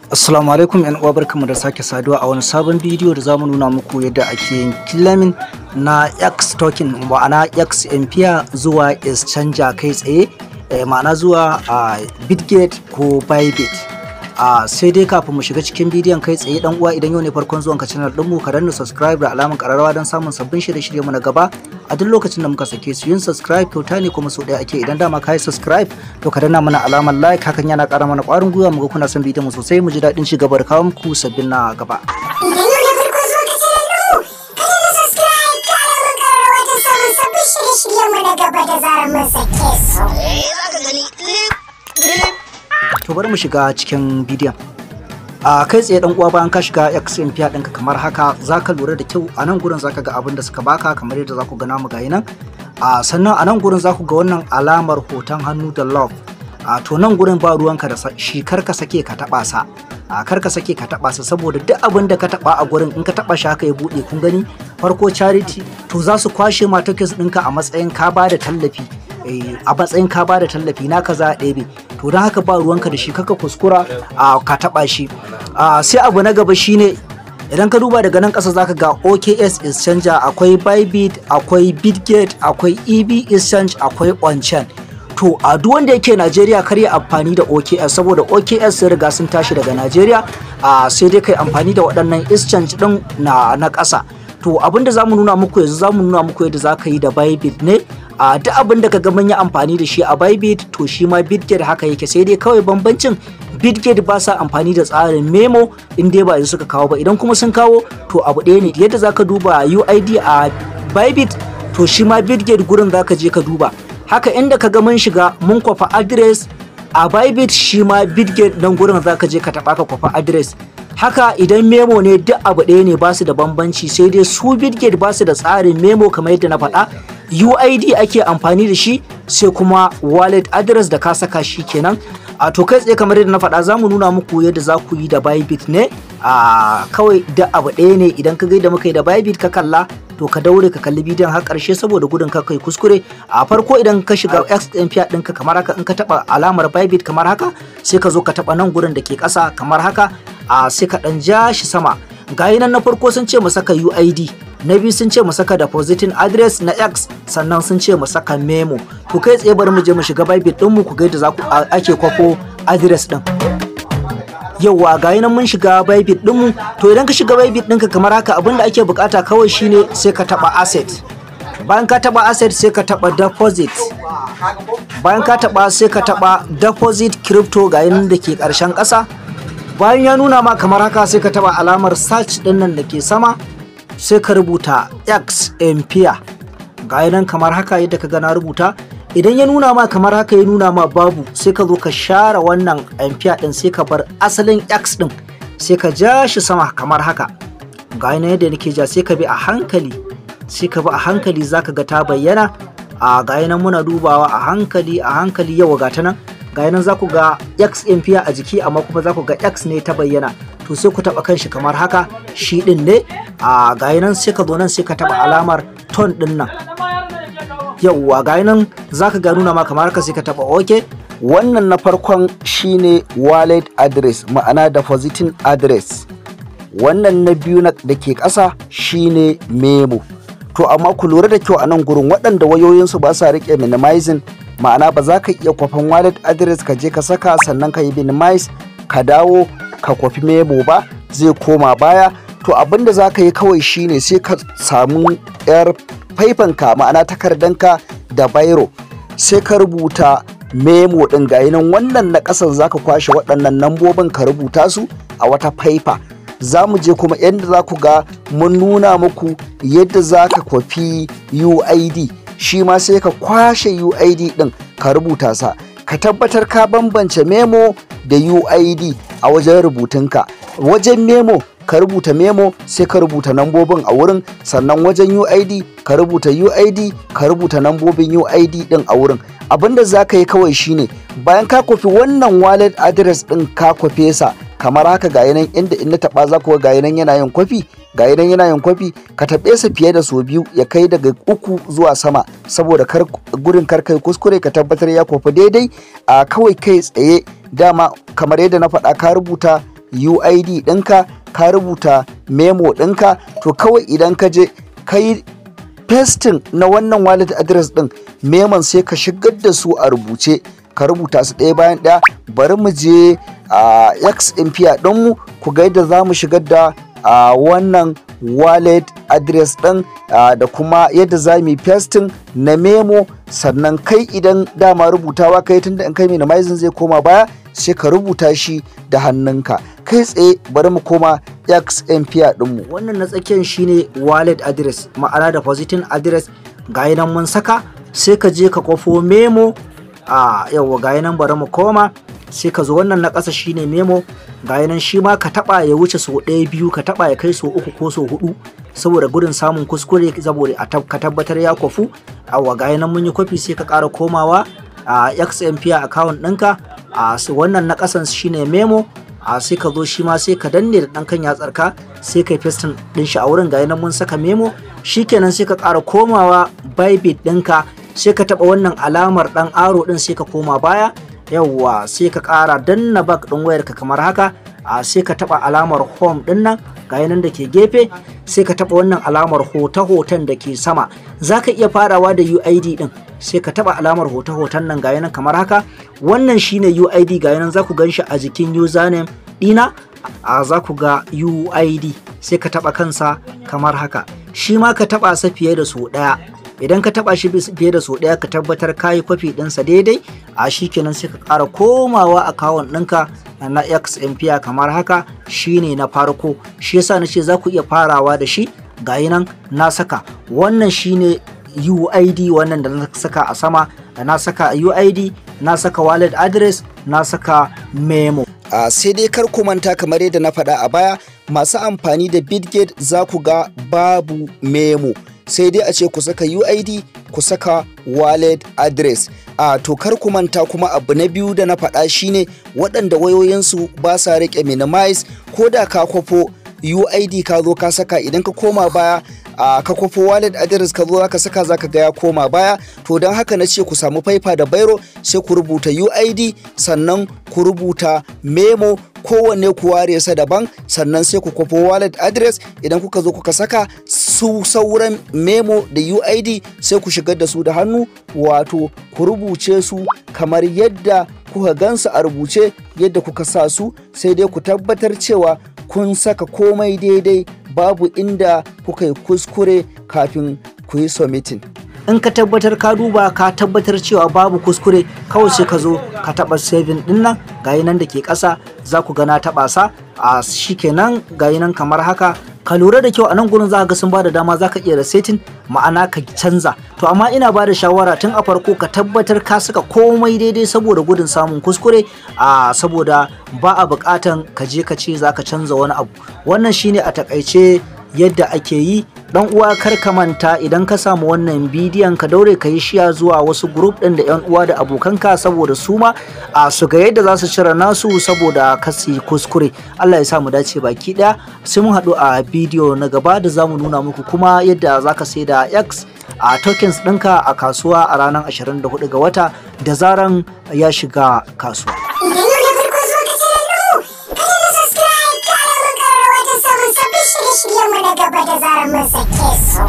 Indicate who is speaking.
Speaker 1: Assalamu alaikum yan uwa, barkamu da sake saduwa a wani sabon bidiyo da zamu nuna muku yadda ake yin claiming na X token, ma'ana X empire zuwa exchanger kai tsaye, ma'ana zuwa Bitget ko Bybit. Sai dai kafin mu shiga cikin bidiyon kai tsaye, dan uwa idan yau ne farkon zuwan ka channel din mu, ka danna subscribe da alamar kararrawa don samun sabbin shirye-shirye mu na gaba a duk lokacin da muka sake su. Yin subscribe kyauta ne kuma so ɗaya ake. Idan dama ka yi subscribe to ka danna mana alamar like, hakan yana ƙara mana ƙwarin gwiwa mu ga kuna son bidiyon mu sosai, mu ji daɗin ci gaba da kawo muku sabbin na gaba. To bari mu shiga cikin bidiyon. Kai tsaye dan uwa, bayan ka shiga X empire ɗinka kamar haka, zaka lura da kyau a nan gurin zaka ga abin da suka baka kamar yadda zaku ga namu gayi nan. Sannan a nan gurin zaku ga wannan alamar hoton hannu da love. To nan gurin ba ruwanka da shi, kar ka sake ka taba sa. Kar ka sake ka taba sa, saboda duk abin da ka taba a gurin in ka taba shi haka ya bude, kun gani farko charity, to za su kwashe ma tokens ɗinka a matsayin ka ba da tallafi. A matsayin ka bada tallafi naka za a ɗebe, to don haka ba ruwanka da shi, kaka kuskura ka taɓa shi. Sai abu na gaba shine, idan ka duba daga nan ƙasa zaka ga OKX exchanger, akwai Bybit, akwai Bitget, akwai EB exchange, akwai on-chain. To a duk wanda yake Najeriya kar ya amfani da OKX, saboda OKX sun riga sun tashi daga Najeriya. Sai dai kai amfani da waɗannan exchange ɗin na ƙasa. To abinda zamu nuna muku yanzu, zamu nuna muku yadda zaka yi da Bybit ne. Duk abin da kaga mun yi amfani da shi a Bybit, to shi ma Bitget haka yake, sai dai kawai bambancin Bitget ba sa amfani da tsarin memo in dai ba suka kawo ba. Idan kuma sun kawo, to abu ɗaya ne. Yadda zaka duba UID a Bybit, to shi ma Bitget gurin zaka je ka duba. Haka inda kaga mun shiga mun kwafa address a Bybit, shi ma Bitget nan gurin zaka je ka taba ka kwafa address. Haka idan memo ne, duk abu ɗaya ne, ba su da bambanci, sai dai su Bitget ba su da tsarin memo kamar yadda na faɗa. UID ake amfani da shi, sai kuma wallet address da ka saka shi kenan. To kai tsaye kamar yadda na faɗa, za mu nuna muku yadda za ku yi da Bybit ne. Kawai da abu ɗaya ne. Idan ka ga yadda muka yi da Bybit ka kalla, to ka daure ka kalli bidiyon har ƙarshe saboda gudun ka kai kuskure. Farko idan ka shiga X empire ɗinka kamar haka, in ka taɓa alamar Bybit kamar haka, sai ka zo ka taɓa nan gurin da ke ƙasa kamar haka, sai ka ɗan ja shi sama. Gayi nan na farko sun ce mu saka UID, na biyu sun ce mu saka depositing address na X, sannan sun ce mu saka memo. To kai tsaye bari mu je mu shiga Bybit ɗinmu ku ga yadda za ku ake kwafo address ɗin. Yauwa gayi nan mun shiga Bybit ɗinmu. To idan ka shiga Bybit ɗinka kamar haka, abinda ake bukata kawai shine sai ka taba asset. Bayan ka taba asset sai ka taba deposit. Bayan ka taba sai ka taba deposit crypto gayi nan da ke ƙarshen ƙasa. Bayan ya nuna ma kamar haka, sai ka taba alamar search ɗin nan da ke sama, sai ka rubuta X empire gayi nan kamar haka yadda ka ga na rubuta. Idan ya nuna ma kamar haka, ya nuna ma babu, sai ka zo ka share wannan empire din, sai ka bar asalin X din, sai ka ja shi sama kamar haka. Gayi nan yadda nake ja, sai ka bi a hankali, sai ka bi a hankali, zaka ga ta bayyana. Gayi nan muna dubawa a hankali yawa ga ta nan. Gayi nan za ku ga X empire a jiki, amma kuma za ku ga X ne ta bayyana. To sai ku taba kanshi kamar haka, shi din ne. Gayi nan sai ka zo nan, sai ka taba alamar ton din nan. Yawwa gayi nan zaka ga nuna ma kamar haka, sai ka taba OK. Wannan na farkon shine wallet address, ma'ana depositing address. Wannan na biyu da ke ƙasa shine memo. To amma ku lura da kyau a nan gurin, waɗanda wayoyinsu ba sa rike minimizing, ma'ana ba za ka iya kwafan wallet address ka je ka saka sannan ka yi minimize ka dawo ka kwafi memo ba, zai koma baya. To abinda za ka yi kawai shine sai ka samu yar faifanka, ma'ana takardanka da biro, sai ka rubuta memo ɗin gayi nan. Wannan na ƙasan za ka kwashe waɗannan nambobin ka rubuta su a wata faifa. Za mu je kuma yadda za ku ga mun nuna muku yadda za ka kwafi UID, shi ma sai ka kwashe UID ɗin ka rubuta sa. Ka tabbatar ka bambance memo da UID a wajen rubutunka. Wajen memo ka rubuta memo, sai ka rubuta nambobin a wurin, sannan wajen UID ka rubuta UID, ka rubuta nambobin UID din a wurin. Abinda za ka yi kawai shine, bayan ka kwafi wannan wallet address din ka kwafe sa kamar haka, gayi nan inda in na taba za ku ga gayi nan yana yin kwafi, gayi nan yana yin kwafi. Ka taɓe sa fiye da so biyu, ya kai daga 3 zuwa sama, saboda gurin kar kai kuskure, ka tabbatar ya kwafi daidai. Kawai kai tsaye dama kamar yadda na faɗa, ka rubuta
Speaker 2: UID ɗinka, ka rubuta memo ɗinka, to kawai idan ka je ka yi pasting na wannan wallet address ɗin memon sai ka shigar da su a rubuce, ka rubuta su ɗaya bayan ɗaya. Bari mu je a XMP ɗinmu ku ga yadda za mu shigar da wannan wallet address ɗin da kuma yadda za mu yi pasting na memo. Sannan kai idan dama rubutawa kai, tunda in kai minimizing zai koma baya, sai ka rubuta shi da hannunka kai tsaye. Bari mu koma XMP ɗinmu.
Speaker 1: Wannan na tsakiyar shine wallet address, ma'ana depositing address. Ga nan mun saka, sai ka je ka kwafo memo. Yawa ga nan bari mu koma, sai ka zo wannan na ƙasa shine memo. Ga nan shi ma ka taɓa ya wuce so ɗaya biyu, ka taɓa ya kai so uku ko so huɗu, saboda gudun samun kuskure, saboda ka tabbatar ya kwafu. Ga nan mun yi kwafi, sai ka ƙara komawa a XMP account ɗinka. Wannan na ƙasan shine memo. Sai ka zo shi ma sai ka danne da ɗan kan yatsarka, sai ka yi pasting ɗin shi a wurin. Ga nan mun saka memo. Shikenan sai ka ƙara komawa Bybit ɗinka, sai ka taɓa wannan alamar ɗan aro ɗin, sai ka koma baya. Yawwa, sai ka ƙara danna back ɗin wayarka kamar haka. Sai ka taɓa alamar home ɗin nan ga nan da ke gefe, sai ka taɓa wannan alamar hoton da ke sama. Za ka iya farawa da UID ɗin, sai ka taɓa alamar hoton nan ga nan kamar haka. Wannan shine UID, ga nan za ku gan shi a jikin username ɗina. Za ku ga UID, sai ka taɓa kansa kamar haka. Shi ma ka taɓa sa fiye da so ɗaya. Idan ka taba shi fiye da so ɗaya, ka tabbatar ka yi kwafi ɗinsa daidai. Shikenan sai ka ƙara komawa akawun ɗinka na XMP kamar haka, shine na farko. Shi yasa na ce za ku iya farawa da shi. Ga nan na saka wannan shine UID, wannan da na saka a sama, da na saka UID, na saka wallet address, na saka memo.
Speaker 2: Sai dai kar ku manta, kamar yadda na faɗa a baya, masu amfani da Bitget za ku ga babu memo, sai dai a ce ku saka UID, ku saka wallet address. To kar ku manta kuma abu na biyu da na faɗa shine waɗanda wayoyinsu ba sa riƙe minimize, ko da ka kwafo UID ka zo ka saka, idan ka koma baya ka kwafo wallet address ka zo ka saka, zaka ga ya koma baya. To don haka na ce ku samu faifa da bairo, sai ku rubuta UID, sannan ku rubuta memo, kowanne ku ware sa daban, sannan sai ku kwafo wallet address. Idan kuka zo kuka saka su sauran memo da UID, sai ku shigar da su da hannu, wato ku rubuce su kamar yadda kuka gansu a rubuce, yadda kuka sa su. Sai dai ku tabbatar cewa kun saka komai daidai, babu inda kuka yi kuskure kafin ku yi submitting.
Speaker 1: In ka tabbatar ka duba ka tabbatar cewa babu kuskure, kawai sai ka zo ka taba saving din nan gayi nan da ke ƙasa, za ku gana taba sa. Shikenan gayi nan kamar haka. Ka lura da kyau, a nan gurin za ka ga sun bada dama za ka iya resetting, ma'ana ka canza. To amma ina bada shawara tun a farko ka tabbatar ka saka komai daidai, saboda gudun samun kuskure. Saboda ba a buƙatan ka je ka ce za ka canza wani abu. Wannan shine a takaice yadda ake yi. Dan uwa, kar ka manta, idan ka samu wannan bidiyon ka daure ka yi shiya zuwa wasu group din da yan uwa da abokanka, saboda su ma su ga yadda za su cire nasu, saboda kasi kuskure. Allah ya sa mu dace baki daya. Sai mun haɗu a bidiyo na gaba da zamu nuna muku kuma yadda zaka sai da X tokens ɗinka a kasuwa a ranar 24 ga wata, da zaran ya shiga kasuwa.
Speaker 3: Shirye-shiryenmu na gaba da zarar mun sake su.